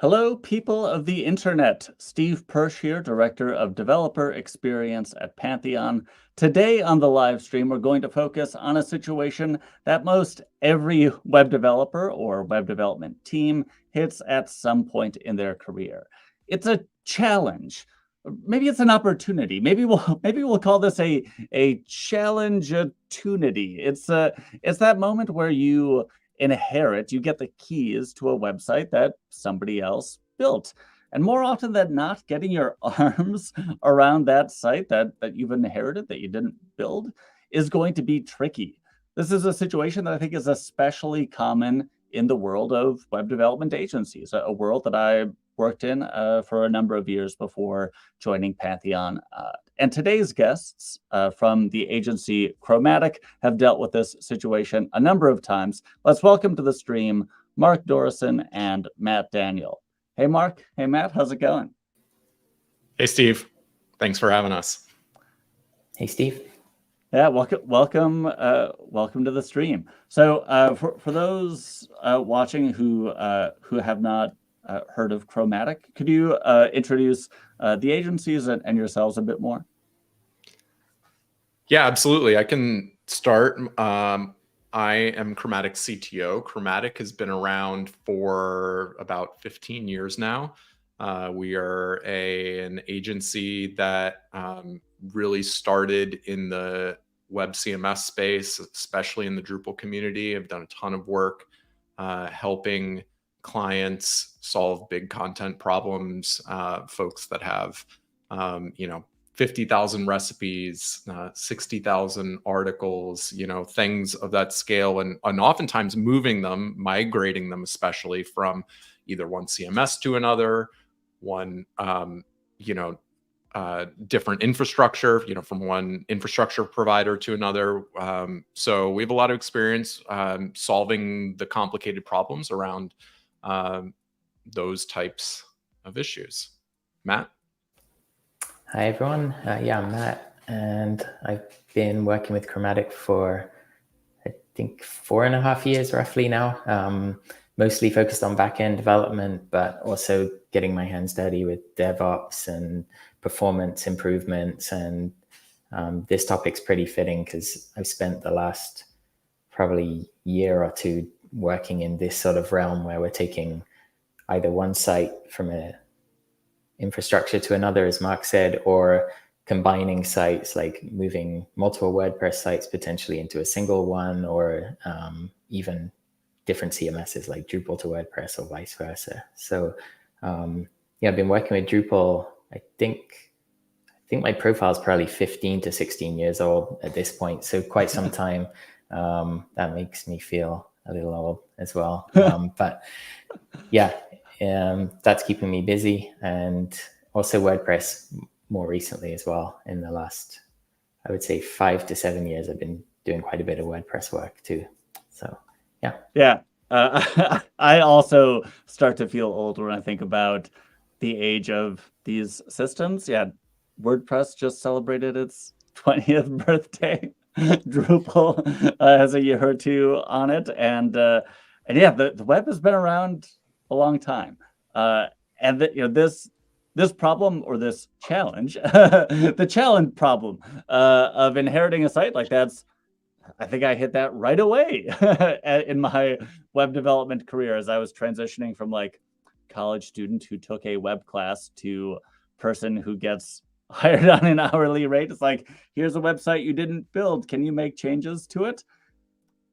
Hello, people of the internet. Steve Persh here, Director of Developer Experience at Pantheon. Today on the live stream, we're going to focus on a situation that most every web developer or web development team hits at some point in their career. It's a challenge. Maybe it's an opportunity. Maybe we'll call this a challenge-opportunity. It's that moment where you you get the keys to a website that somebody else built. And more often than not, getting your arms around that site that you've inherited, that you didn't build, is going to be tricky. This is a situation that I think is especially common in the world of web development agencies, a world that I worked in for a number of years before joining Pantheon. And today's guests from the agency Chromatic have dealt with this situation a number of times. Let's welcome to the stream Mark Dorison and Matt Daniel. Hey, Mark. Hey, Matt. How's it going? Hey, Steve. Thanks for having us. Hey, Steve. Yeah, welcome to the stream. So for those watching who have not heard of Chromatic, could you introduce the agencies and yourselves a bit more? Yeah, absolutely. I can start. I am Chromatic's CTO. Chromatic has been around for about 15 years now. We are an agency that really started in the web CMS space, especially in the Drupal community. I've done a ton of work helping clients solve big content problems, folks that have, 50,000 recipes, 60,000 articles, things of that scale, and oftentimes migrating them, especially from either one CMS to another, one, different infrastructure, from one infrastructure provider to another. So we have a lot of experience solving the complicated problems around those types of issues. Matt? Hi, everyone. Yeah, I'm Matt, and I've been working with Chromatic for, I think, 4.5 years roughly now. Mostly focused on back-end development, but also getting my hands dirty with DevOps and performance improvements. And this topic's pretty fitting because I've spent the last probably year or two working in this sort of realm where we're taking either one site from a infrastructure to another, as Mark said, or combining sites, like moving multiple WordPress sites potentially into a single one, or even different CMSs like Drupal to WordPress or vice versa. So I've been working with Drupal. I think my profile is probably 15 to 16 years old at this point, so quite some time. That makes me feel a little old as well. But yeah, that's keeping me busy, and also WordPress more recently as well. In the last, I would say, 5 to 7 years, I've been doing quite a bit of WordPress work too. So yeah. Yeah. I also start to feel old when I think about the age of these systems. Yeah, WordPress just celebrated its 20th birthday. Drupal has a year or two on it, and yeah, the web has been around a long time. And this problem, or this challenge, the challenge problem of inheriting a site like that's, I think I hit that right away in my web development career as I was transitioning from like college student who took a web class to person who gets hired on an hourly rate. It's like, here's a website you didn't build. Can you make changes to it?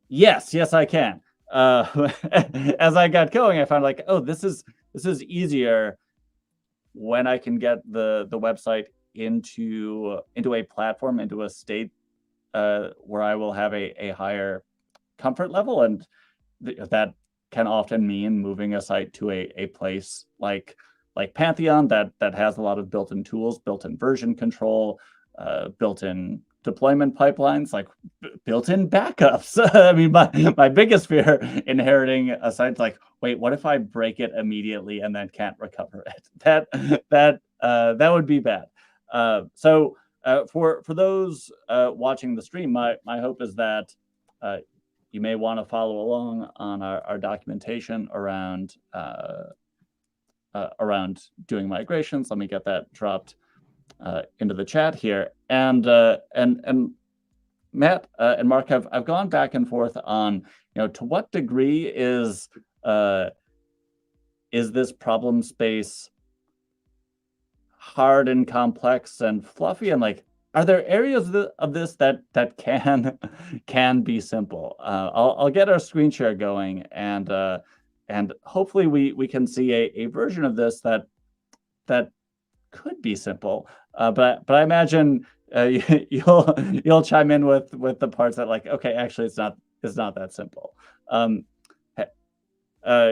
Yes, I can. As I got going, I found like, oh, this is easier when I can get the website into a platform, into a state where I will have a higher comfort level, and that can often mean moving a site to a place like Pantheon that has a lot of built-in tools, built-in version control, built-in deployment pipelines, like built-in backups. I mean, my biggest fear inheriting a site's like, wait, what if I break it immediately and then can't recover it? That would be bad. So for those watching the stream, my hope is that you may want to follow along on our documentation around around doing migrations. Let me get that dropped into the chat here. And Matt and Mark, I've gone back and forth on, to what degree is this problem space hard and complex and fluffy, and like, are there areas of this that can be simple? I'll get our screen share going, and hopefully we can see a version of this that could be simple. But I imagine you'll chime in with the parts that, like, okay, actually it's not that simple.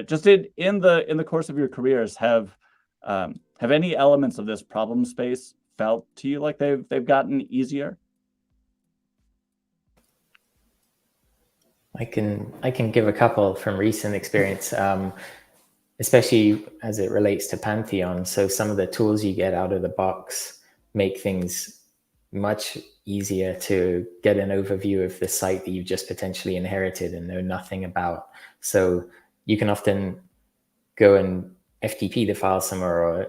Just in the course of your careers, have any elements of this problem space felt to you like they've gotten easier? I can give a couple from recent experience, especially as it relates to Pantheon. So some of the tools you get out of the box make things much easier to get an overview of the site that you've just potentially inherited and know nothing about. So you can often go and FTP the file somewhere, or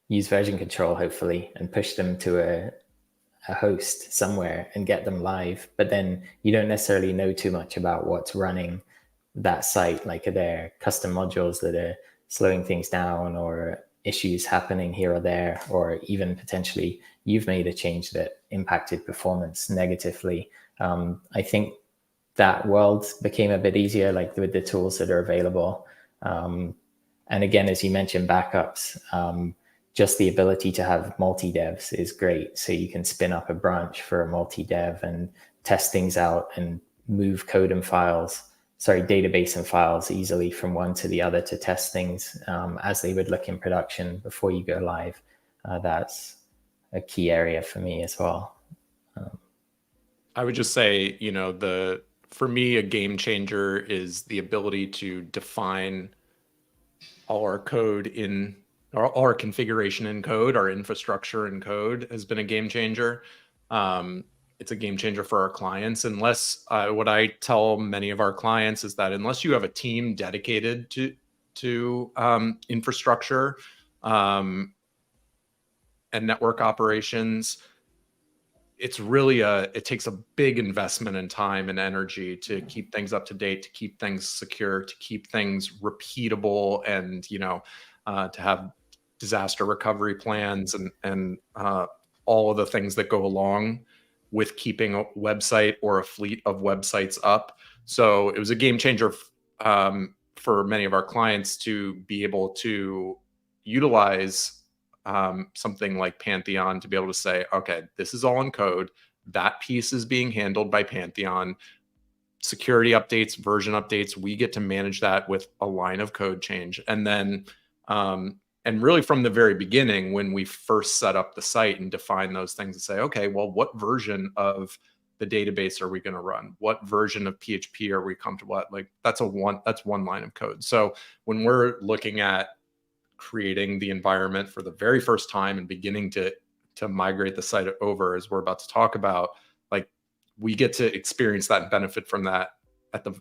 use version control, hopefully, and push them to a host somewhere and get them live. But then you don't necessarily know too much about what's running that site. Like, are there custom modules that are slowing things down, or issues happening here or there, or even potentially you've made a change that impacted performance negatively. I think that world became a bit easier, like with the tools that are available. And again, as you mentioned, backups, just the ability to have multi-devs is great. So you can spin up a branch for a multi-dev and test things out and move code and database and files easily from one to the other to test things as they would look in production before you go live. That's a key area for me as well. I would just say, for me, a game changer is the ability to define all our code in, or all our configuration in code, our infrastructure in code has been a game changer. It's a game changer for our clients. Unless what I tell many of our clients is that unless you have a team dedicated to infrastructure and network operations, it's really it takes a big investment in time and energy to keep things up to date, to keep things secure, to keep things repeatable, and to have disaster recovery plans and all of the things that go along with keeping a website or a fleet of websites up. So it was a game changer for many of our clients to be able to utilize something like Pantheon to be able to say, okay, this is all in code. That piece is being handled by Pantheon. Security updates, version updates, we get to manage that with a line of code change. And then, and really from the very beginning, when we first set up the site and define those things and say, okay, well, what version of the database are we going to run? What version of PHP are we comfortable at? Like, that's one line of code. So when we're looking at creating the environment for the very first time and beginning to migrate the site over, as we're about to talk about, like, we get to experience that and benefit from that at the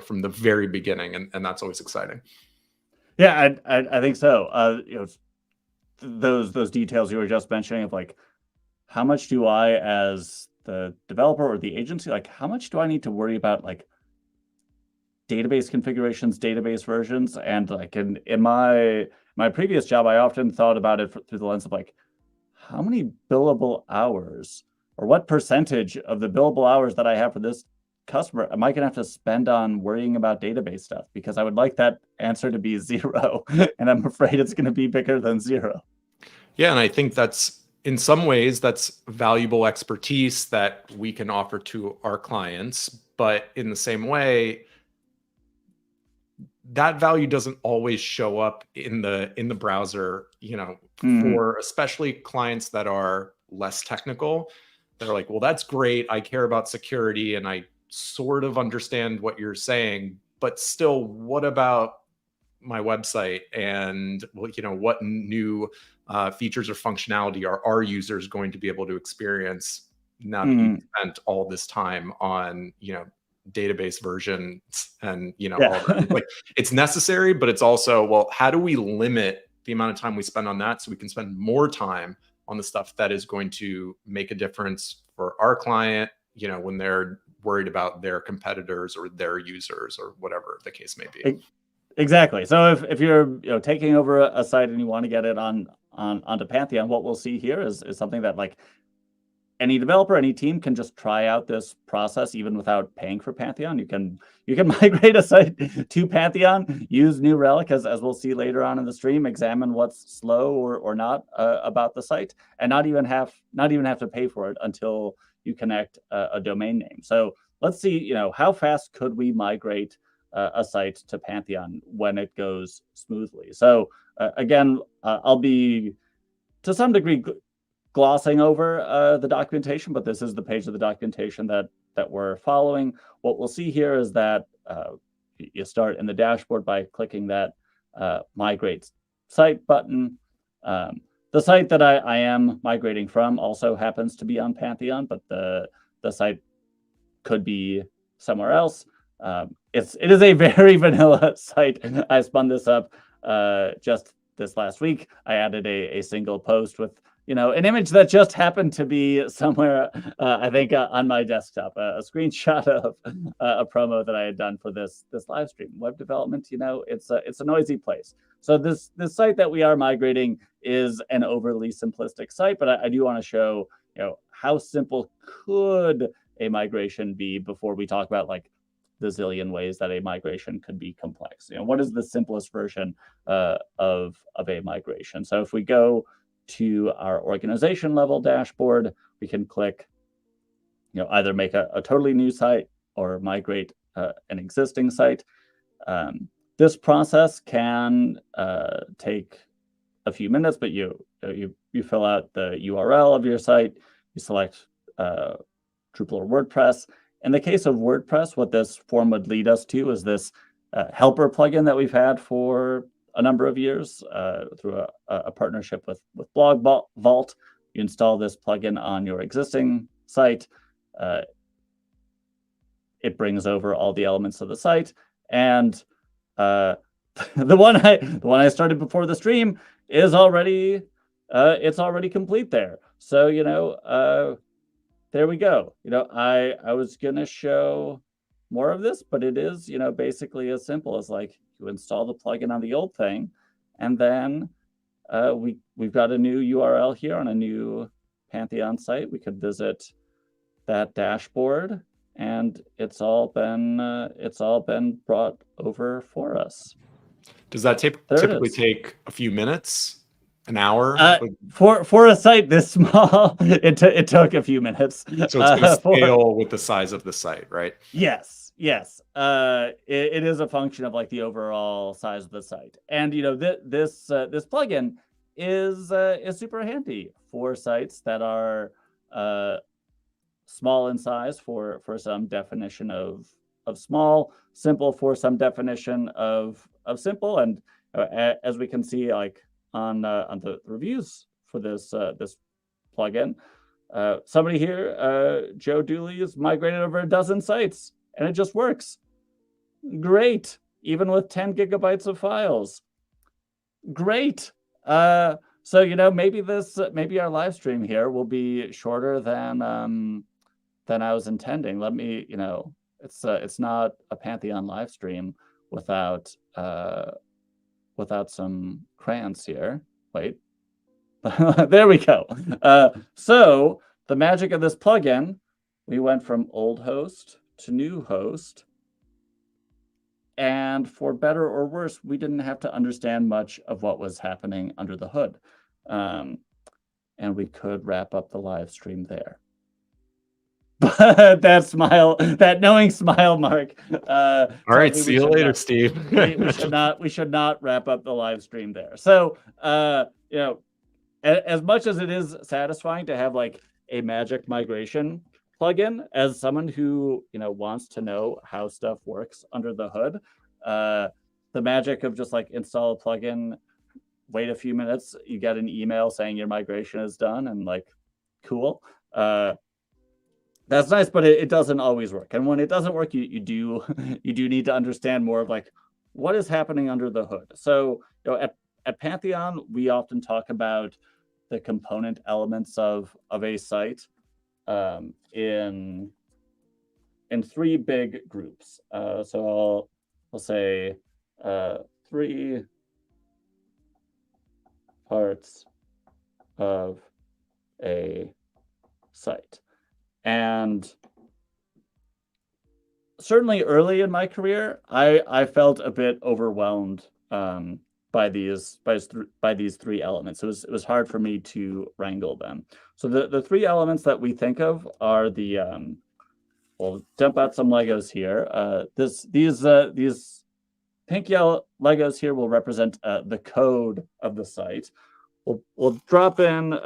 from the very beginning, and that's always exciting. Yeah, I think so. Those details you were just mentioning of, like, how much do I, as the developer or the agency, like, how much do I need to worry about, like, database configurations, database versions? And like in my previous job, I often thought about it through the lens of, like, how many billable hours, or what percentage of the billable hours that I have for this customer am I going to have to spend on worrying about database stuff? Because I would like that answer to be 0, and I'm afraid it's going to be bigger than 0. Yeah, and I think that's, in some ways, that's valuable expertise that we can offer to our clients. But in the same way, that value doesn't always show up in the browser, for especially clients that are less technical. They're like, well, that's great. I care about security and I sort of understand what you're saying, but still, what about my website? And what new features or functionality are our users going to be able to experience now that you've spent all this time on, database versions and Yeah. all that. Like, it's necessary, but it's also, well, how do we limit the amount of time we spend on that so we can spend more time on the stuff that is going to make a difference for our client, when they're worried about their competitors or their users or whatever the case may be. Exactly. So if you're taking over a site and you want to get it onto Pantheon, what we'll see here is something that like any developer, any team can just try out this process even without paying for Pantheon. You can migrate a site to Pantheon, use New Relic as we'll see later on in the stream, examine what's slow or not about the site, and not even have to pay for it until you connect a domain name. So let's see, how fast could we migrate a site to Pantheon when it goes smoothly. So again, I'll be to some degree glossing over the documentation, but this is the page of the documentation that we're following. What we'll see here is that you start in the dashboard by clicking that migrate site button. The site that I am migrating from also happens to be on Pantheon, but the site could be somewhere else. It is a very vanilla site. I spun this up just this last week. I added a single post with an image that just happened to be somewhere, I think, on my desktop, a screenshot of a promo that I had done for this live stream. Web development, it's a noisy place. So this site that we are migrating is an overly simplistic site, but I do want to show how simple could a migration be before we talk about like the zillion ways that a migration could be complex. What is the simplest version of a migration? So if we go to our organization level dashboard, we can click, either make a totally new site or migrate an existing site. This process can take a few minutes, but you fill out the URL of your site, you select Drupal or WordPress. In the case of WordPress, what this form would lead us to is this helper plugin that we've had for a number of years through a partnership with Blog Vault. You install this plugin on your existing site. It brings over all the elements of the site, and the one I started before the stream is already it's already complete there. So there we go. I was gonna show more of this, but it is basically as simple as like you install the plugin on the old thing, and then we've got a new URL here on a new Pantheon site. We could visit that dashboard, and it's all been brought over for us. Does that typically take a few minutes? An hour? For a site this small, it took a few minutes. So it's going to scale with the size of the site, right? Yes. It is a function of like the overall size of the site, and this plugin is super handy for sites that are small in size for some definition of small, simple for some definition of simple, and as we can see, like on the reviews for this plugin, somebody here, Joe Dooley, has migrated over a dozen sites, and it just works great, even with 10 gigabytes of files. Great. So maybe our live stream here will be shorter than I was intending. Let me, it's not a Pantheon live stream without some crayons here. Wait, there we go. So the magic of this plugin, we went from old host to new host, and for better or worse, we didn't have to understand much of what was happening under the hood, and we could wrap up the live stream there. But that knowing smile, Mark. All right, see you later, Steve. we should not wrap up the live stream there. So, as much as it is satisfying to have like a magic migration plugin, as someone who wants to know how stuff works under the hood, the magic of just like install a plugin, wait a few minutes, you get an email saying your migration is done, and like, cool. That's nice, but it doesn't always work. And when it doesn't work, you do you do need to understand more of like what is happening under the hood. So at Pantheon, we often talk about the component elements of a site in three big groups. So I'll say 3 parts of a site. And certainly early in my career, I felt a bit overwhelmed by these 3 elements. It was hard for me to wrangle them. So the 3 elements that we think of are the we'll dump out some Legos here. These pink yellow Legos here will represent the code of the site. We'll drop in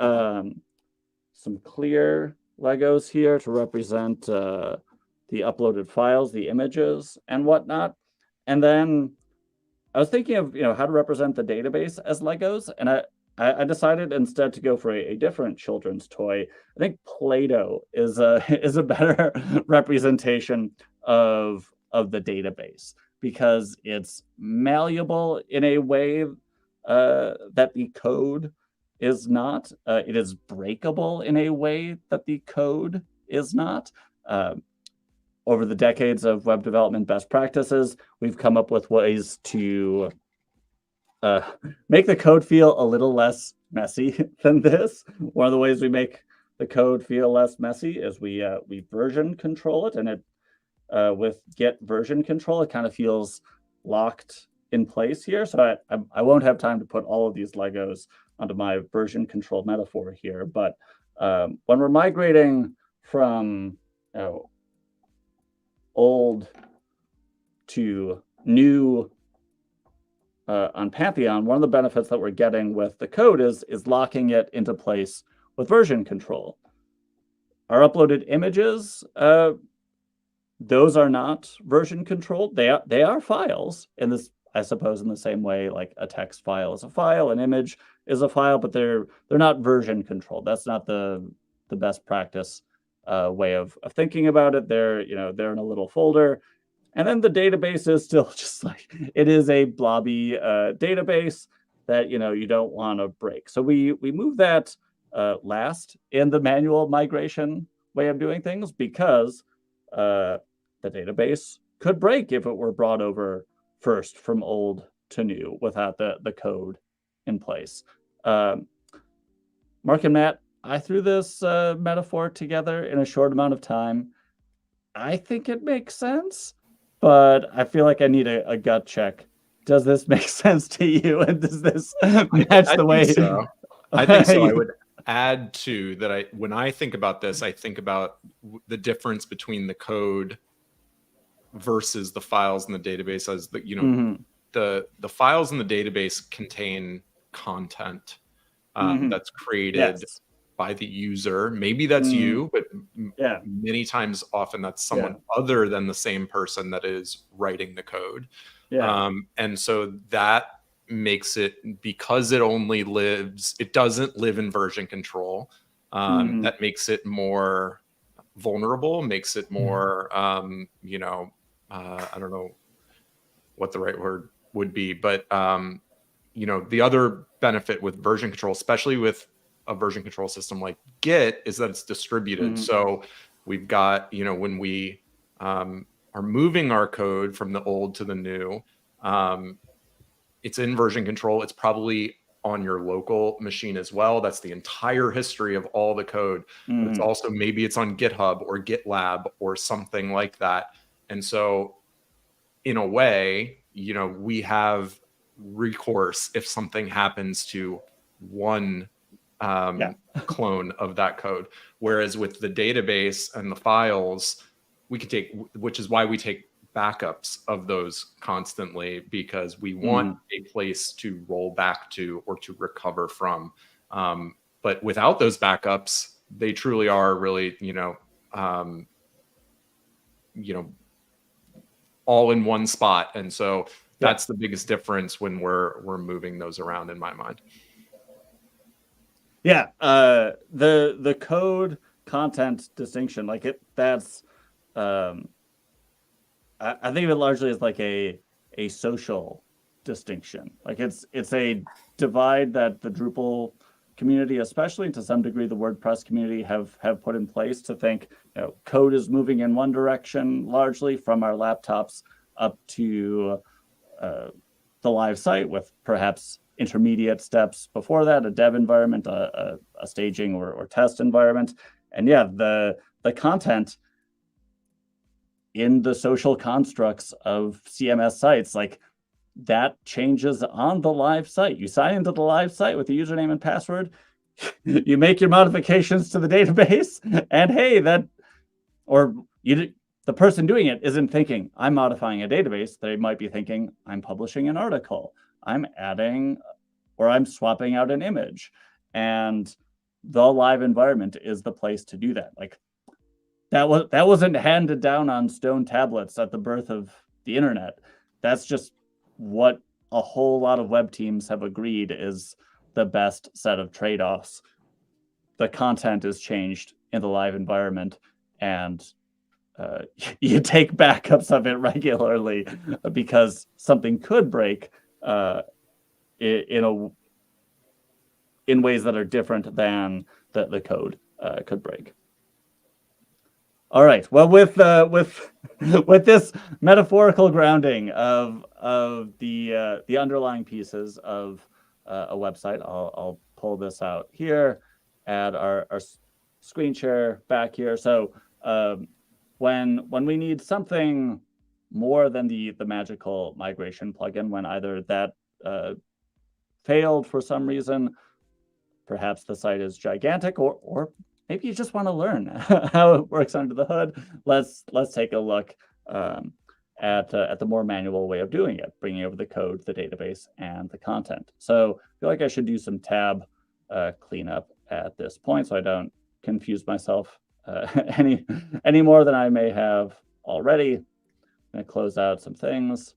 some clear Legos here to represent the uploaded files, the images, and whatnot. And then I was thinking of how to represent the database as Legos, and I decided instead to go for a different children's toy. I think Play-Doh is a better representation of the database because it's malleable in a way that the code is not. It is breakable in a way that the code is not. Over the decades of web development best practices, we've come up with ways to make the code feel a little less messy than this. One of the ways we make the code feel less messy is we version control it, and it with Git version control, it kind of feels locked in place here. So I won't have time to put all of these Legos onto my version control metaphor here. But when we're migrating from old to new on Pantheon, one of the benefits that we're getting with the code is locking it into place with version control. Our uploaded images, those are not version controlled. They are files in this, I suppose, in the same way like a text file is a file, an image is a file, but they're not version controlled. That's not the best practice way of thinking about it. They're in a little folder. And then the database is still just like, it is a blobby database that you don't want to break. So we move that last in the manual migration way of doing things because the database could break if it were brought over first from old to new without the code in place. Mark and Matt, I threw this metaphor together in a short amount of time. I think it makes sense, but I feel like I need a gut check. Does this make sense to you? And does this match the way? So. I think so. I would add to that. When I think about this, I think about the difference between the code versus the files in the database. As the files in the database contain content that's created by the user. Maybe that's you, but many times often that's someone other than the same person that is writing the code. And so that makes it, because it doesn't live in version control, that makes it more vulnerable, makes it more, I don't know what the right word would be, but the other benefit with version control, especially with a version control system like Git, is that it's distributed. So we've got, when we are moving our code from the old to the new, it's in version control. It's probably on your local machine as well. That's the entire history of all the code. But it's also, maybe it's on GitHub or GitLab or something like that. And so in a way, we have recourse if something happens to one clone of that code. Whereas with the database and the files, we can take, which is why we take backups of those constantly, because we want a place to roll back to or to recover from. But without those backups, they truly are really, all in one spot. And so that's the biggest difference when we're moving those around, in my mind. The code content distinction, like that's I think of it largely as like a social distinction. Like it's a divide that the Drupal community, especially to some degree the WordPress community, have put in place to think, code is moving in one direction largely from our laptops up to the live site, with perhaps intermediate steps before that, a dev environment, a staging or test environment. And yeah, the content in the social constructs of CMS sites, like that changes on the live site. You sign into the live site with the username and password, you make your modifications to the database, and hey, the person doing it isn't thinking, I'm modifying a database. They might be thinking, I'm publishing an article, I'm adding, or I'm swapping out an image. And the live environment is the place to do that. Like that wasn't handed down on stone tablets at the birth of the internet. That's just what a whole lot of web teams have agreed is the best set of trade-offs. The content is changed in the live environment, and you take backups of it regularly because something could break in ways that are different than the code could break. All right. Well, with this metaphorical grounding of the underlying pieces of a website, I'll pull this out here, add our screen share back here. So when we need something more than the magical migration plugin, when either that failed for some reason, perhaps the site is gigantic, or maybe you just want to learn how it works under the hood, let's take a look at the more manual way of doing it, bringing over the code, the database, and the content. So I feel like I should do some tab cleanup at this point so I don't confuse myself any more than I may have already. I'm going to close out some things.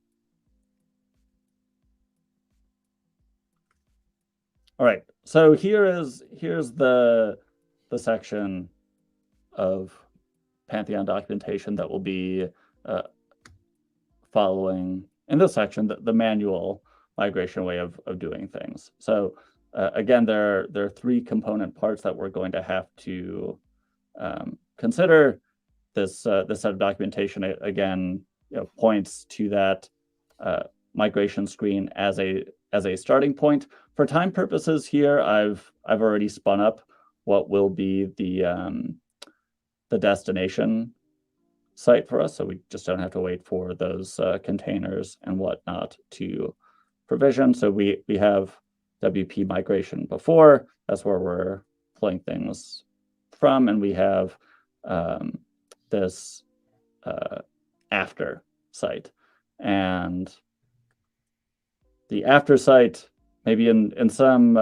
All right, so here's the section of Pantheon documentation that will be following in this section the manual migration way of doing things. So again, there are three component parts that we're going to have to consider. This set of documentation again points to that migration screen as a starting point. For time purposes here, I've already spun up what will be the destination site for us, so we just don't have to wait for those containers and whatnot to provision. So we have WP migration before, that's where we're pulling things from, and we have this after site. And the after site, maybe in some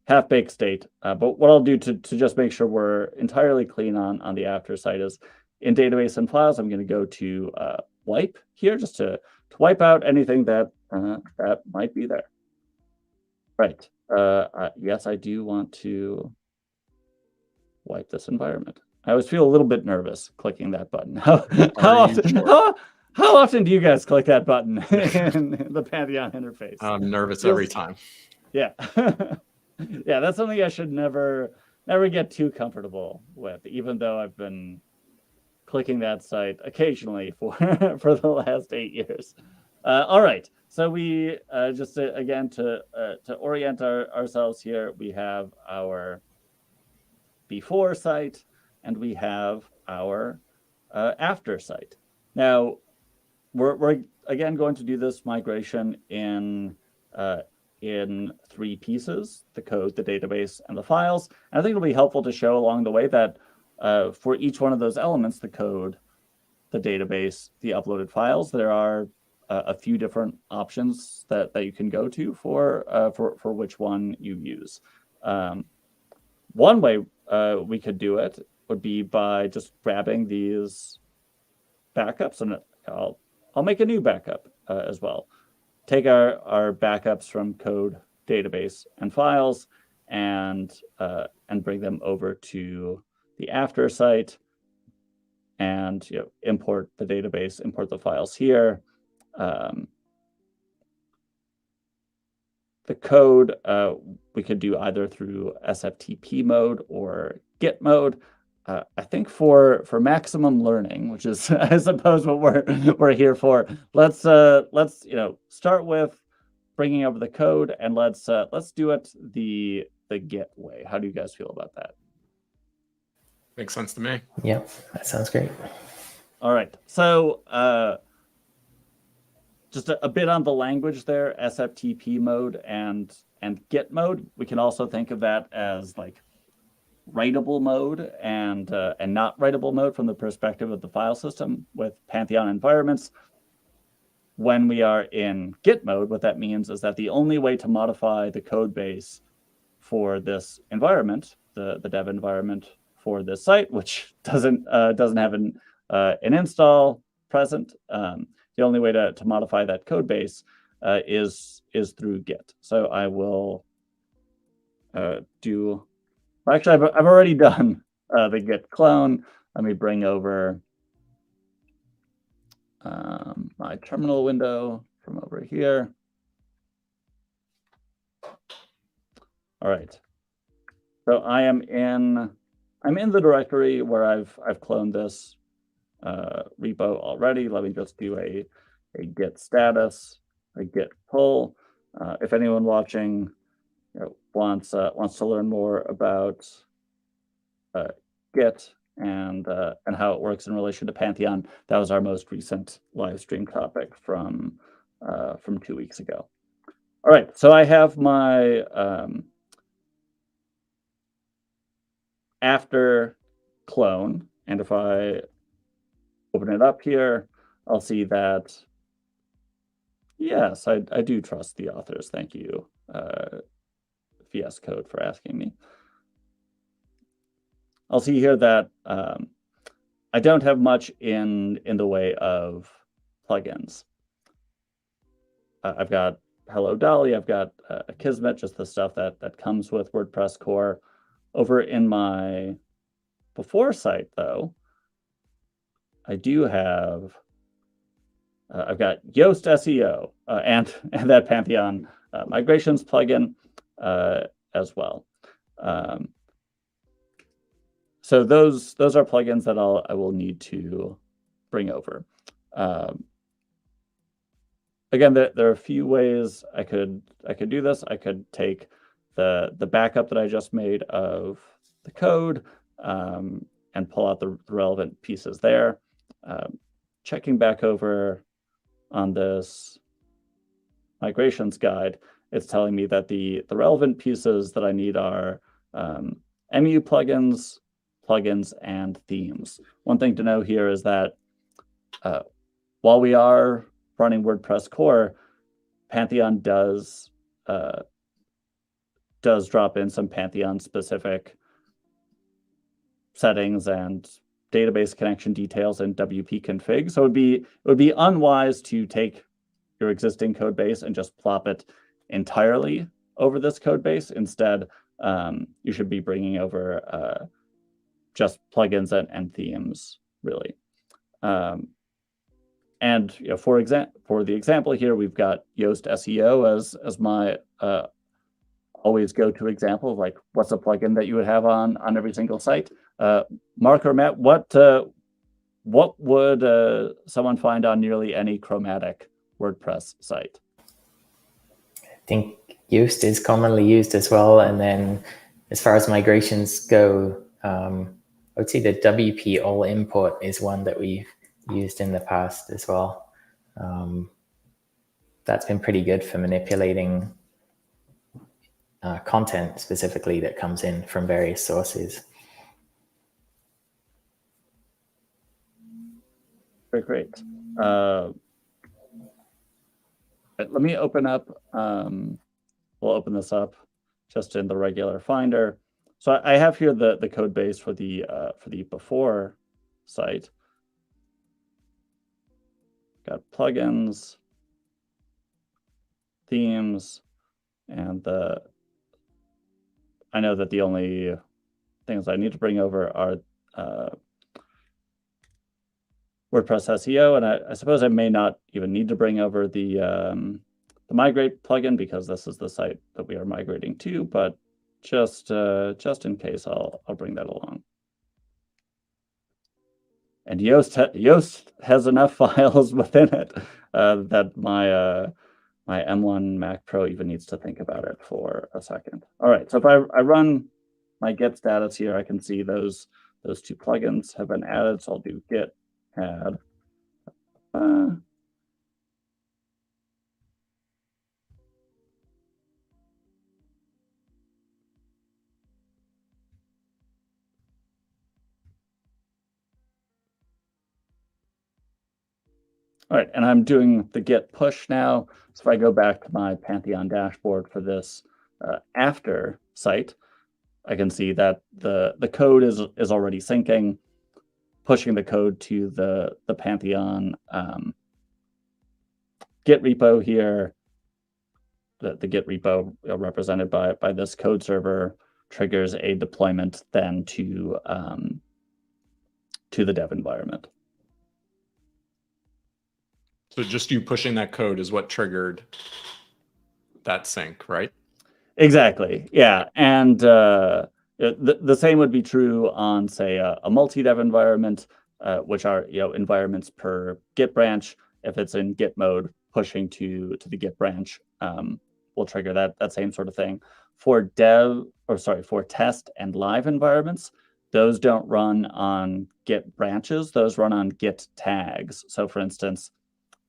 half-baked state, but what I'll do to just make sure we're entirely clean on the after site is in database and files, I'm going to go to wipe here just to wipe out anything that might be there. Right. Yes, I do want to wipe this environment. I always feel a little bit nervous clicking that button. How often do you guys click that button in the Pantheon interface? I'm nervous every time. Yeah. Yeah, that's something I should never get too comfortable with, even though I've been clicking that site occasionally for the last 8 years. All right, so we just again to orient ourselves here, we have our before site and we have our after site. Now we're again going to do this migration in 3 pieces: the code, the database, and the files. And I think it'll be helpful to show along the way that for each one of those elements, the code, the database, the uploaded files, there are a few different options that you can go to for which one you use. One way we could do it would be by just grabbing these backups, and I'll make a new backup as well. Take our backups from code, database, and files, and bring them over to the after site, and import the database, import the files here. The code we could do either through SFTP mode or Git mode. I think for maximum learning, which is I suppose what we're here for, let's start with bringing over the code, and let's do it the Git way. How do you guys feel about that? Makes sense to me. Yep, that sounds great. All right, so just a bit on the language there, SFTP mode and Git mode. We can also think of that as like writable mode and not writable mode from the perspective of the file system with Pantheon environments. When we are in Git mode, what that means is that the only way to modify the code base for this environment, the dev environment for this site, which doesn't have an install present, the only way to modify that code base is through Git. So I will do. Actually, I've already done the Git clone. Let me bring over my terminal window from over here. All right. So I'm in the directory where I've cloned this repo already. Let me just do a git status, a git pull. If anyone watching wants to learn more about Git and how it works in relation to Pantheon, that was our most recent live stream topic from 2 weeks ago. All right, so I have my after clone, and if I open it up here, I'll see that, yes, I do trust the authors. Thank you, VS Code, for asking me. I'll see here that I don't have much in the way of plugins. I've got Hello Dolly, I've got Akismet, just the stuff that comes with WordPress core. Over in my before site, though, I do have, I've got Yoast SEO and that Pantheon migrations plugin as well. So those are plugins that I will need to bring over. Again, there are a few ways I could do this. I could take the backup that I just made of the code and pull out the relevant pieces there. Checking back over on this migrations guide, it's telling me that the relevant pieces that I need are MU plugins, and themes. One thing to know here is that while we are running WordPress core, Pantheon does drop in some Pantheon specific settings and database connection details in WP config. So it would be unwise to take your existing code base and just plop it entirely over this code base. Instead, you should be bringing over just plugins and themes, really. And for the example here, we've got Yoast SEO as my always go-to example of like what's a plugin that you would have on every single site. Mark or Matt, what would someone find on nearly any chromatic WordPress site? I think Yoast is commonly used as well. And then as far as migrations go, I would say the WP all import is one that we've used in the past as well. That's been pretty good for manipulating content specifically that comes in from various sources. Very great. Let me open up. We'll open this up just in the regular Finder. So I have here the code base for the before site. Got plugins, themes, and I know that the only things I need to bring over are WordPress SEO, and I suppose I may not even need to bring over the Migrate plugin because this is the site that we are migrating to, but just in case, I'll bring that along. And Yoast has enough files within it that my M1 Mac Pro even needs to think about it for a second. All right, so if I run my git status here, I can see those two plugins have been added. So I'll do git add. All right, and I'm doing the git push now. So if I go back to my Pantheon dashboard for this after site, I can see that the code is already syncing, pushing the code to the Pantheon Git repo here. The Git repo represented by this code server triggers a deployment then to the dev environment. So just you pushing that code is what triggered that sync, right? Exactly. Yeah, and the same would be true on, say, a multi-dev environment, which are environments per Git branch. If it's in Git mode, pushing to the Git branch will trigger that same sort of thing. For test and live environments, those don't run on Git branches; those run on Git tags. So, for instance,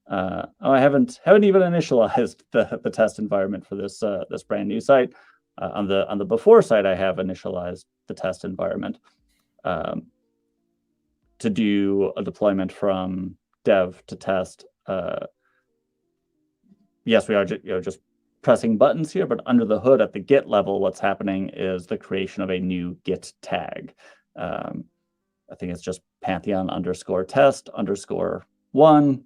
I haven't even initialized the test environment for this brand new site. On the before site, I have initialized the test environment to do a deployment from dev to test. Yes, we are just pressing buttons here, but under the hood at the Git level, what's happening is the creation of a new Git tag. I think it's just Pantheon _test _1.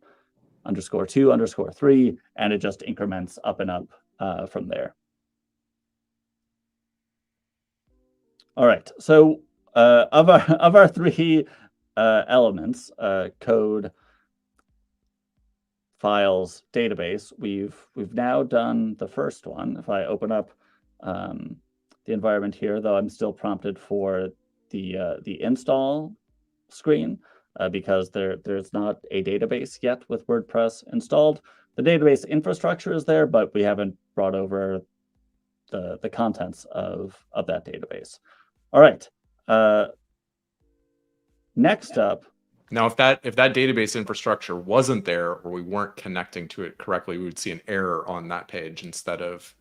_2, _3, and it just increments up and up from there. All right, so of our three elements, code, files, database, we've now done the first one. If I open up the environment here, though, I'm still prompted for the install screen. Because there's not a database yet with WordPress installed. The database infrastructure is there, but we haven't brought over the contents of that database. All right. Next up. Now, if that database infrastructure wasn't there or we weren't connecting to it correctly, we would see an error on that page instead of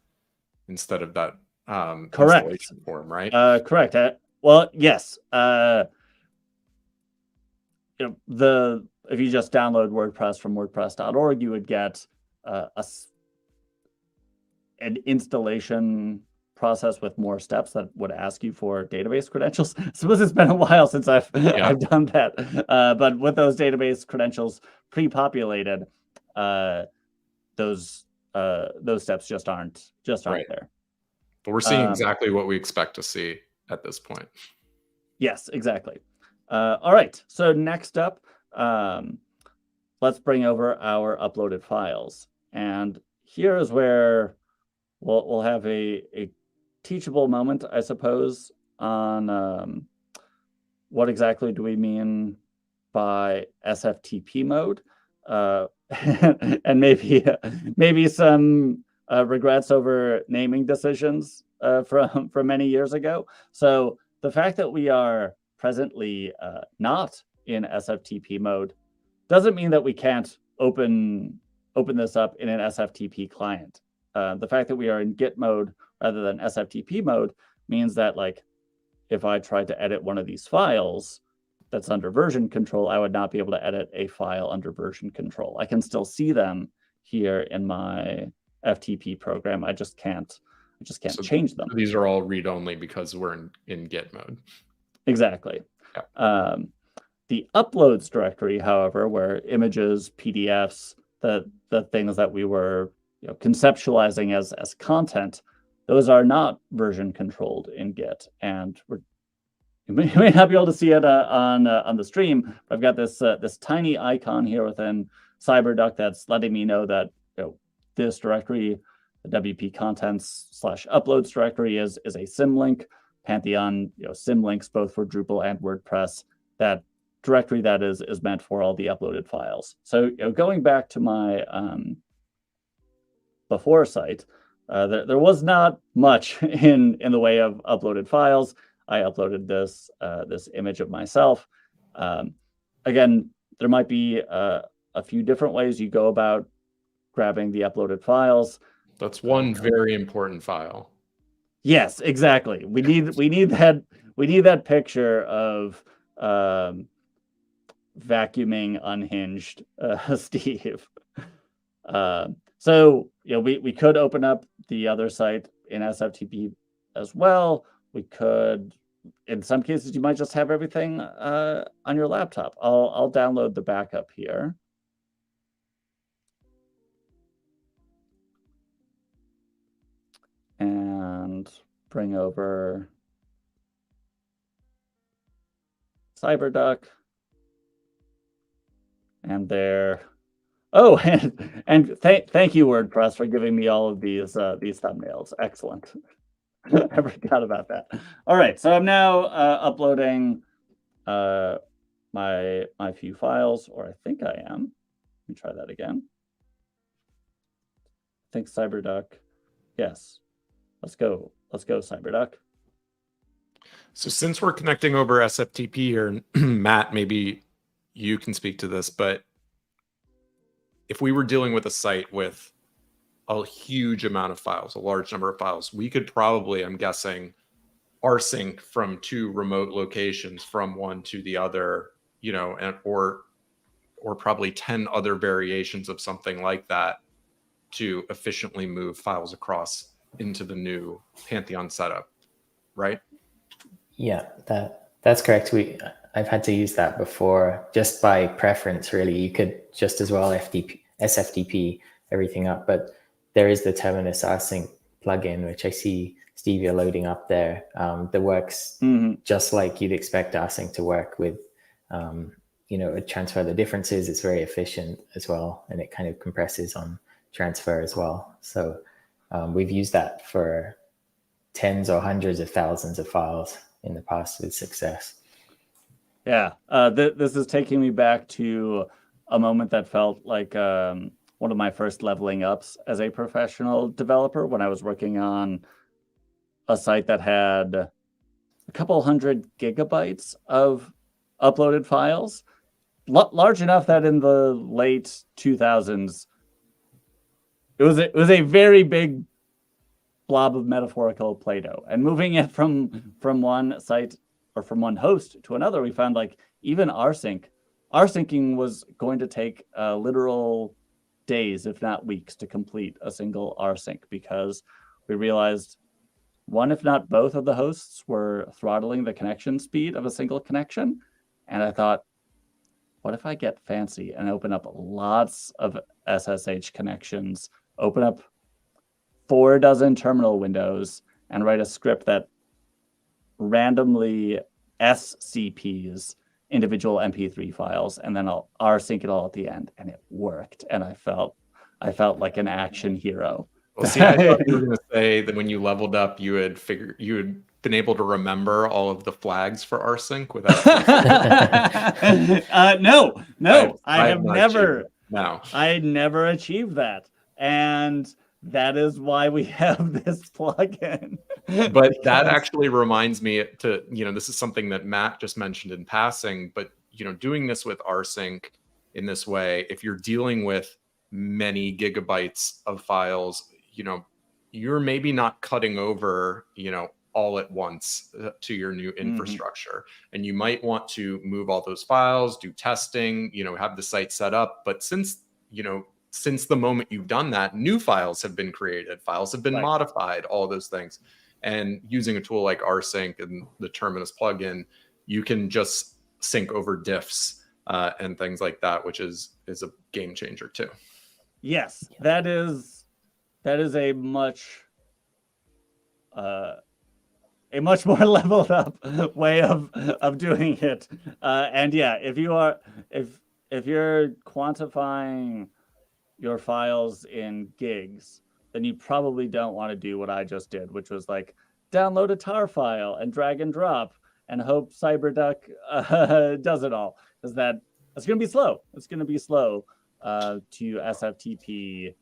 that installation form, right? Correct. Well, yes. If you just download WordPress from WordPress.org, you would get an installation process with more steps that would ask you for database credentials. I suppose it's been a while since I've done that, but with those database credentials pre-populated, those steps just aren't there. But we're seeing exactly what we expect to see at this point. Yes, exactly. All right, so next up, let's bring over our uploaded files. And here is where we'll have a teachable moment, I suppose, on what exactly do we mean by SFTP mode, and maybe some regrets over naming decisions from many years ago. So the fact that we are presently not in SFTP mode doesn't mean that we can't open this up in an SFTP client. The fact that we are in Git mode rather than SFTP mode means that, like, if I tried to edit one of these files that's under version control, I would not be able to edit a file under version control. I can still see them here in my FTP program. I just can't change them. These are all read-only because we're in Git mode. Exactly. Yeah. The uploads directory, however, where images, PDFs, the things that we were conceptualizing as content, those are not version controlled in Git, and we're you may not be able to see it on the stream. But I've got this this tiny icon here within CyberDuck that's letting me know that this directory, the WP contents/uploads directory, is a symlink. Pantheon symlinks both for Drupal and WordPress. That directory that is meant for all the uploaded files. So going back to my before site, there was not much in the way of uploaded files. I uploaded this this image of myself. Again, there might be a few different ways you go about grabbing the uploaded files. That's one very important file. Yes, exactly. We need that picture of vacuuming unhinged Steve. So we could open up the other site in SFTP as well. We could, in some cases, you might just have everything on your laptop. I'll download the backup here. And bring over CyberDuck. And there. Oh, and thank you, WordPress, for giving me all of these thumbnails. Excellent. I forgot about that. All right, so I'm now uploading my few files, or I think I am. Let me try that again. I think CyberDuck. Yes. Let's go, CyberDuck. So since we're connecting over SFTP here, Matt, maybe you can speak to this, but if we were dealing with a site with a huge amount of files, a large number of files, we could probably, I'm guessing, rsync from two remote locations from one to the other, or probably 10 other variations of something like that to efficiently move files across into the new Pantheon setup, right? Yeah, that's correct. I've had to use that before just by preference, really. You could just as well SFTP everything up, but there is the Terminus rsync plugin, which I see Steve, you're loading up there, that works just like you'd expect rsync to work with, a transfer. The difference is it's very efficient as well, and it kind of compresses on transfer as well. So we've used that for tens or hundreds of thousands of files in the past with success. Yeah, this is taking me back to a moment that felt like one of my first leveling ups as a professional developer when I was working on a site that had a couple hundred gigabytes of uploaded files, large enough that in the late 2000s, it was a very big blob of metaphorical Play-Doh. And moving it from one site or from one host to another, we found like even rsyncing was going to take literal days, if not weeks, to complete a single rsync, because we realized one, if not both of the hosts were throttling the connection speed of a single connection. And I thought, what if I get fancy and open up lots of SSH connections, open up 4 dozen terminal windows, and write a script that randomly SCPs individual MP3 files, and then I'll rsync it all at the end, and it worked. And I felt like an action hero. Well, see, I thought you were going to say that when you leveled up, you had been able to remember all of the flags for rsync without. No, I have never. No, I never achieved that, and that is why we have this plugin. But that actually reminds me to, this is something that Matt just mentioned in passing, but, doing this with rsync in this way, if you're dealing with many gigabytes of files, you're maybe not cutting over, all at once to your new infrastructure. And you might want to move all those files, do testing, have the site set up. But since the moment you've done that, new files have been created, files have been modified, all those things. And using a tool like rsync and the Terminus plugin, you can just sync over diffs and things like that, which is a game changer too. Yes, that is a much a much more leveled up way of doing it. And yeah, if you're quantifying your files in gigs, then you probably don't want to do what I just did, which was like download a tar file and drag and drop and hope CyberDuck does it all, because that's going to be slow. It's going to be slow to SFTP.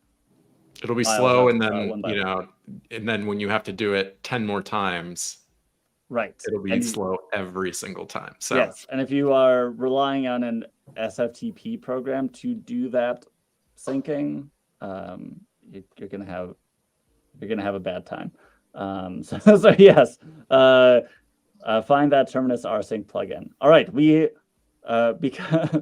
It'll be files slow, up, and then one by one. and then when you have to do it 10 more times, Right. it'll be slow every single time. So yes, and if you are relying on an SFTP program to do that syncing, you're gonna have a bad time. So yes, find that Terminus rsync plugin. All right, we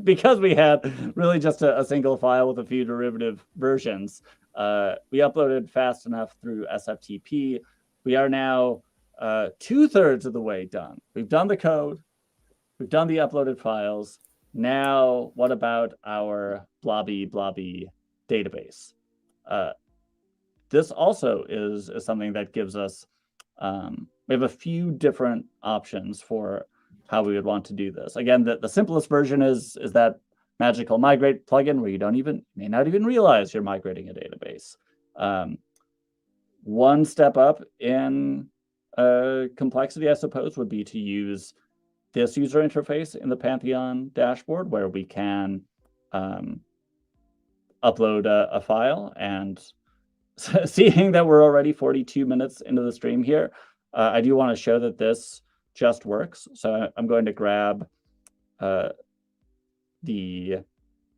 because we had really just a single file with a few derivative versions, we uploaded fast enough through SFTP. We are now 2/3 of the way done. We've done the code, we've done the uploaded files. Now, what about our blobby database? This also is something that gives us, we have a few different options for how we would want to do this. Again, the simplest version is that magical migrate plugin where you may not even realize you're migrating a database. One step up in complexity, I suppose, would be to use this user interface in the Pantheon dashboard, where we can upload a file. And seeing that we're already 42 minutes into the stream here, I do want to show that this just works. So I'm going to grab the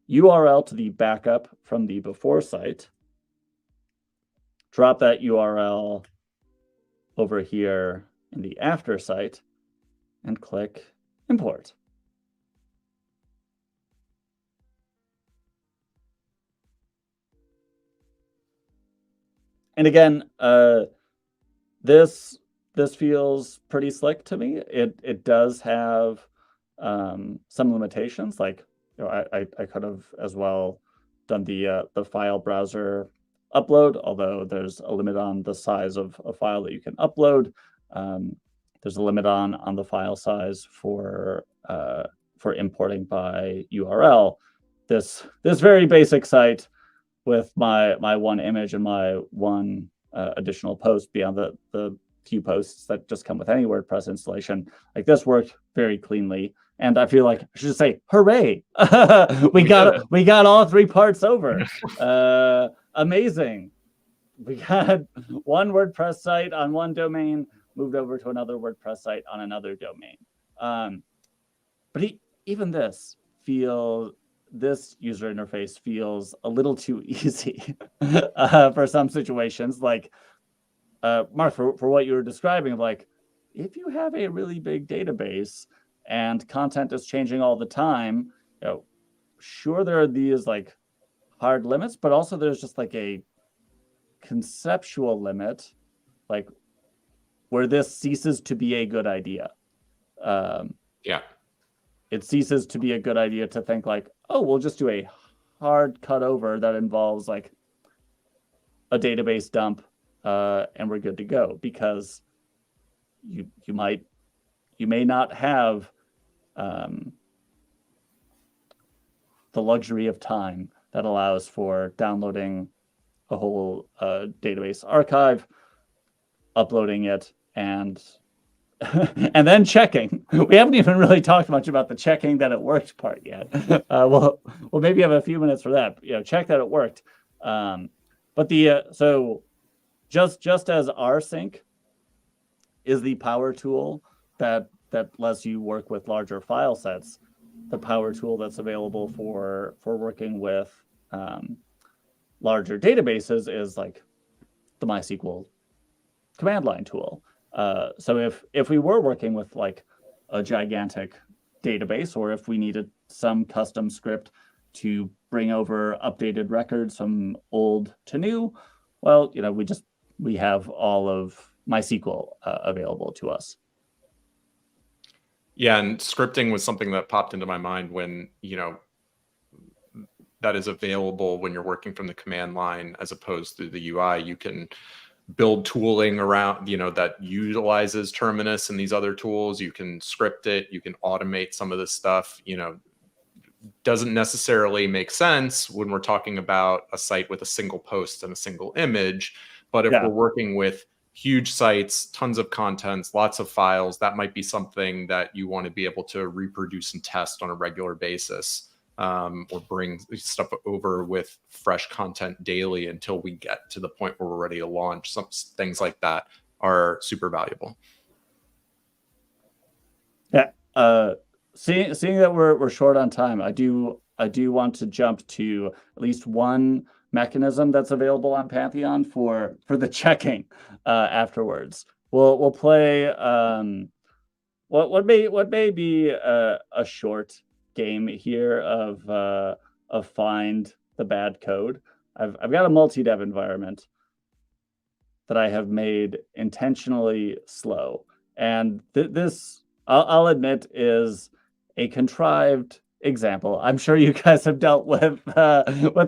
URL to the backup from the before site, drop that URL over here in the after site, and click import. And again, this feels pretty slick to me. It does have some limitations, like I could have as well done the file browser upload, although there's a limit on the size of a file that you can upload. There's a limit on the file size for importing by URL. This very basic site with my one image and my one additional post beyond the few posts that just come with any WordPress installation, like this worked very cleanly. And I feel like I should say, hooray! we got all three parts over. Amazing. We got one WordPress site on one domain, moved over to another WordPress site on another domain. But even this user interface feels a little too easy for some situations. Like Mark, for what you were describing, like if you have a really big database and content is changing all the time, sure, there are these like hard limits, but also there's just like a conceptual limit, like where this ceases to be a good idea. It ceases to be a good idea to think like, oh, we'll just do a hard cut over that involves like a database dump and we're good to go, because you may not have the luxury of time that allows for downloading a whole database archive, uploading it, and then checking. We haven't even really talked much about the checking that it worked part yet. We'll maybe have a few minutes for that. Check that it worked. But so just as rsync is the power tool that lets you work with larger file sets, the power tool that's available for working with larger databases is like the MySQL command line tool. So if we were working with like a gigantic database, or if we needed some custom script to bring over updated records from old to new, well, we have all of MySQL available to us. Yeah, and scripting was something that popped into my mind when, that is available when you're working from the command line as opposed to the UI. You can build tooling around, that utilizes Terminus and these other tools. You can script it, you can automate some of this stuff. Doesn't necessarily make sense when we're talking about a site with a single post and a single image. But if we're working with huge sites, tons of contents, lots of files, that might be something that you want to be able to reproduce and test on a regular basis, or bring stuff over with fresh content daily until we get to the point where we're ready to launch. Some things like that are super valuable. Yeah. Seeing that we're short on time, I do want to jump to at least one mechanism that's available on Pantheon for the checking afterwards. We'll play what may be a short game here of find the bad code. I've got a multi-dev environment that I have made intentionally slow, and this I'll admit is a contrived example. I'm sure you guys have dealt with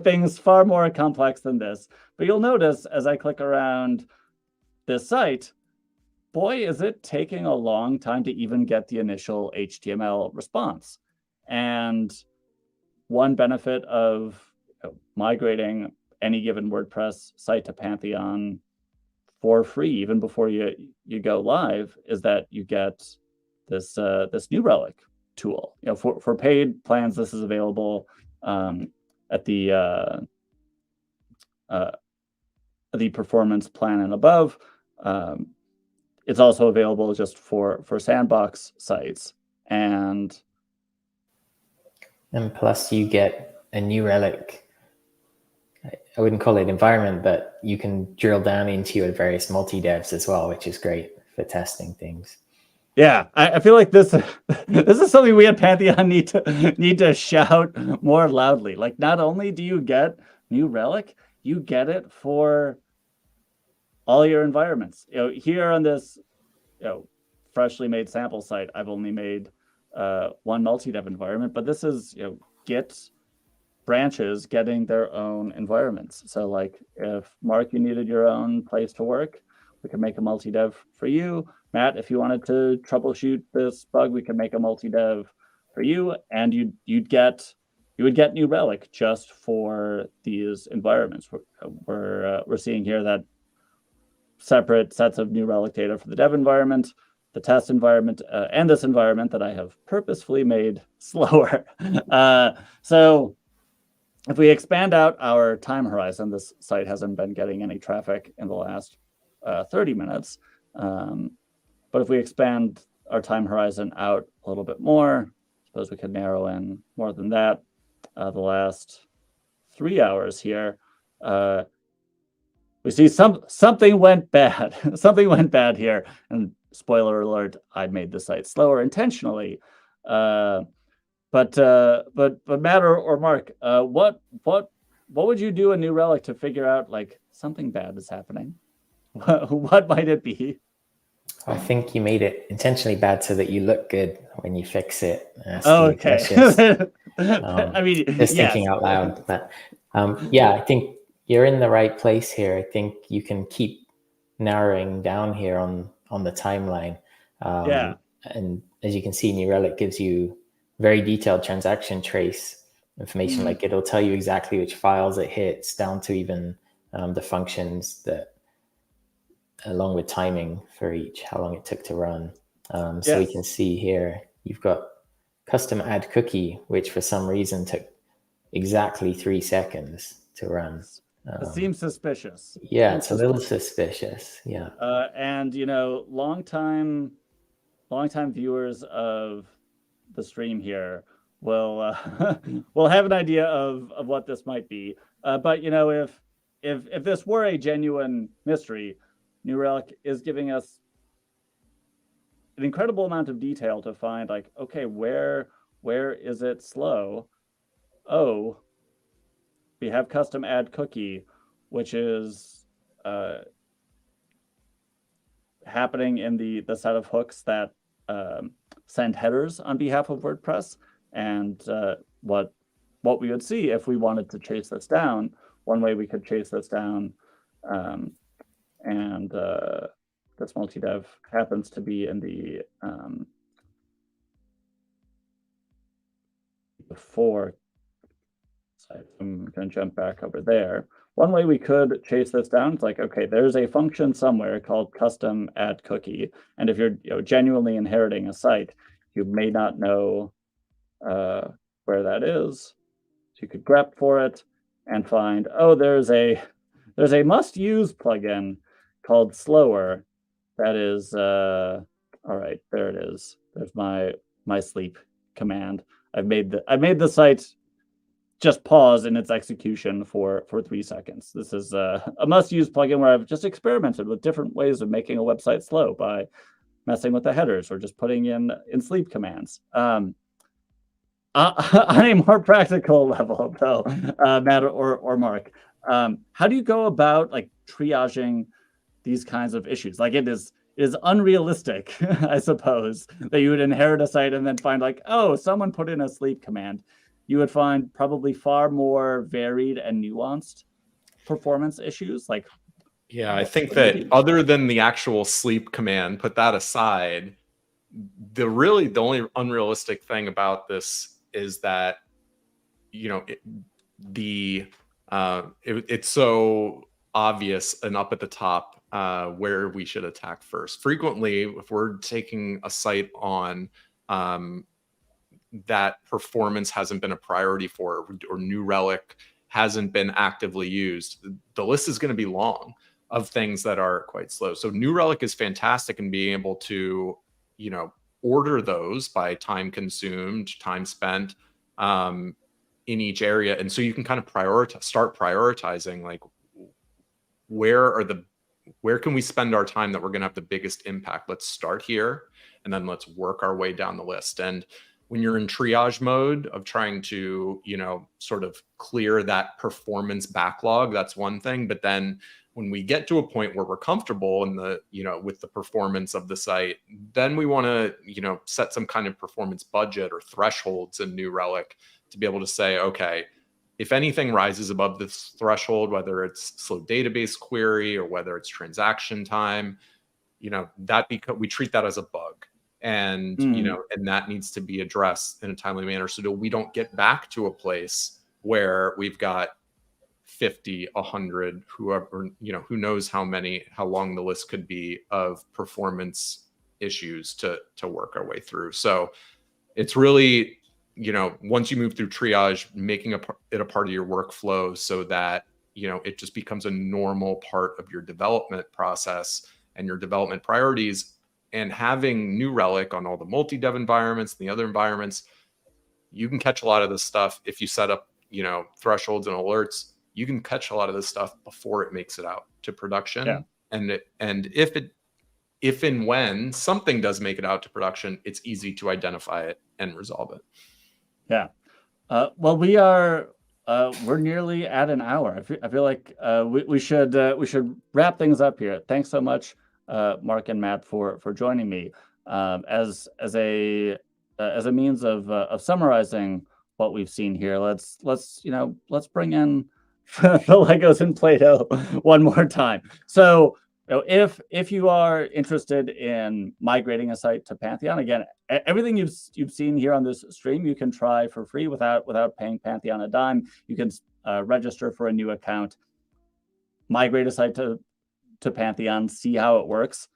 things far more complex than this, but you'll notice as I click around this site, boy, is it taking a long time to even get the initial HTML response. And one benefit of migrating any given WordPress site to Pantheon for free, even before you go live, is that you get this New Relic tool. For paid plans, this is available at the performance plan and above. It's also available just for sandbox sites, and plus you get a New Relic. I wouldn't call it environment, but you can drill down into your various multi-devs as well, which is great for testing things. Yeah, I feel like this is something we at Pantheon need to shout more loudly. Like, not only do you get New Relic, you get it for all your environments. Here on this freshly made sample site, I've only made one multi-dev environment, but this is Git branches getting their own environments. So like if Mark, you needed your own place to work, we can make a multi-dev for you. Matt, if you wanted to troubleshoot this bug, we can make a multi-dev for you, and you would get New Relic just for these environments. We're seeing here that separate sets of New Relic data for the dev environment, the test environment, and this environment that I have purposefully made slower. So if we expand out our time horizon, this site hasn't been getting any traffic in the last 30 minutes. But if we expand our time horizon out a little bit more, suppose we could narrow in more than that, the last 3 hours here, we see something went bad. Something went bad here. And spoiler alert, I made the site slower intentionally. But Matt or Mark, what would you do in New Relic to figure out like something bad is happening? What might it be? I think you made it intentionally bad so that you look good when you fix it. Okay. I mean, just thinking out loud. But yeah, I think you're in the right place here. I think you can keep narrowing down here on the timeline. And as you can see, New Relic gives you very detailed transaction trace information. Like it'll tell you exactly which files it hits, down to even the functions that, along with timing for each, how long it took to run. So we can see here, you've got custom add cookie, which for some reason took exactly 3 seconds to run. It seems suspicious. Yeah, it's a little suspicious. Yeah. And longtime viewers of the stream here will have an idea of what this might be. But if this were a genuine mystery, New Relic is giving us an incredible amount of detail to find, like, okay, where is it slow? Oh, we have custom add cookie, which is happening in the set of hooks that send headers on behalf of WordPress. And what we would see if we wanted to chase this down, one way we could chase this down and this multi-dev happens to be in the before site. I'm going to jump back over there. One way we could chase this down is like, okay, there's a function somewhere called custom add cookie, and if you're genuinely inheriting a site, you may not know where that is. So you could grep for it and find, oh, there's a must-use plugin called Slower that is all right, there it is. There's my sleep command. I've made the site just pause in its execution for 3 seconds. This is a must-use plugin where I've just experimented with different ways of making a website slow by messing with the headers or just putting in sleep commands. On a more practical level, though, Matt or Mark, how do you go about like triaging these kinds of issues? Like it is unrealistic, I suppose, that you would inherit a site and then find like, oh, someone put in a sleep command. You would find probably far more varied and nuanced performance issues. Like, yeah, I think that other than the actual sleep command, put that aside, the only unrealistic thing about this is that, you know, it's so obvious and up at the top where we should attack first. Frequently, if we're taking a site on that performance hasn't been a priority for, or New Relic hasn't been actively used, the list is going to be long of things that are quite slow. So New Relic is fantastic in being able to, you know, order those by time consumed, time spent in each area. And so you can kind of start prioritizing, like, where can we spend our time that we're going to have the biggest impact? Let's start here, and then let's work our way down the list. And when you're in triage mode of trying to, you know, sort of clear that performance backlog, that's one thing. But then when we get to a point where we're comfortable in the, you know, with the performance of the site, then we want to, you know, set some kind of performance budget or thresholds in New Relic to be able to say, okay, if anything rises above this threshold, whether it's slow database query or whether it's transaction time, you know, we treat that as a bug. And, you know, and that needs to be addressed in a timely manner so that we don't get back to a place where we've got 50, 100, whoever, you know, who knows how long the list could be of performance issues to work our way through. So it's really, you know, once you move through triage, making it a part of your workflow so that, you know, it just becomes a normal part of your development process and your development priorities. And having New Relic on all the multi-dev environments and the other environments, you can catch a lot of this stuff if you set up, you know, thresholds and alerts. You can catch a lot of this stuff before it makes it out to production. Yeah. And if and when something does make it out to production, it's easy to identify it and resolve it. Yeah. Well, we're nearly at an hour. I feel like we should wrap things up here. Thanks so much, Mark and Matt, for joining me. As a means of summarizing what we've seen here, let's bring in the Legos and Play-Doh one more time. So, you know, if you are interested in migrating a site to Pantheon, again, everything you've seen here on this stream, you can try for free without paying Pantheon a dime. You can register for a new account, migrate a site to Pantheon, see how it works,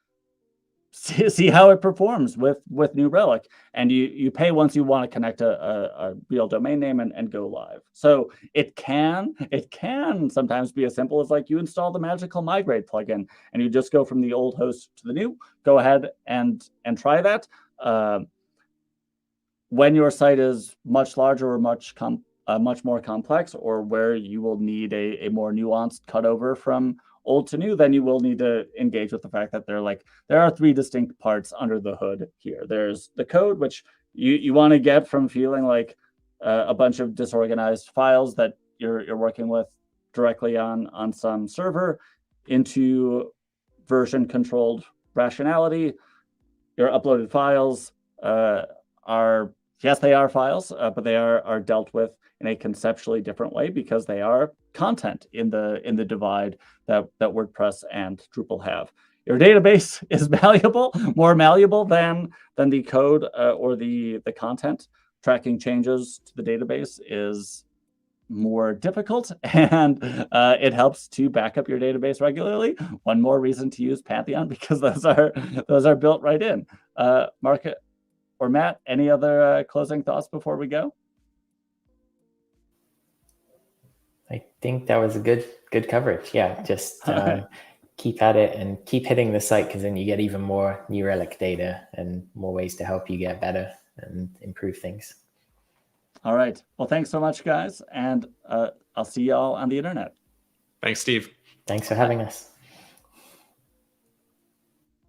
see how it performs with New Relic, and you pay once you want to connect a real domain name and go live. So it can sometimes be as simple as like you install the magical migrate plugin and you just go from the old host to the new. Go ahead and try that. When your site is much larger or much more complex, or where you will need a more nuanced cutover from old to new, then you will need to engage with the fact that there are 3 distinct parts under the hood here. There's the code, which you want to get from feeling like a bunch of disorganized files that you're working with directly on some server, into version controlled rationality. Your uploaded files they are files, but they are dealt with in a conceptually different way because they are content in the divide that WordPress and Drupal have. Your database is malleable, more malleable than the code or the content. Tracking changes to the database is more difficult, and it helps to back up your database regularly. One more reason to use Pantheon, because those are built right in. Mark or Matt, any other closing thoughts before we go? I think that was a good coverage. Yeah, just Right. keep at it and keep hitting the site, because then you get even more New Relic data and more ways to help you get better and improve things. All right. Well, thanks so much, guys. And I'll see y'all on the internet. Thanks, Steve. Thanks for having us.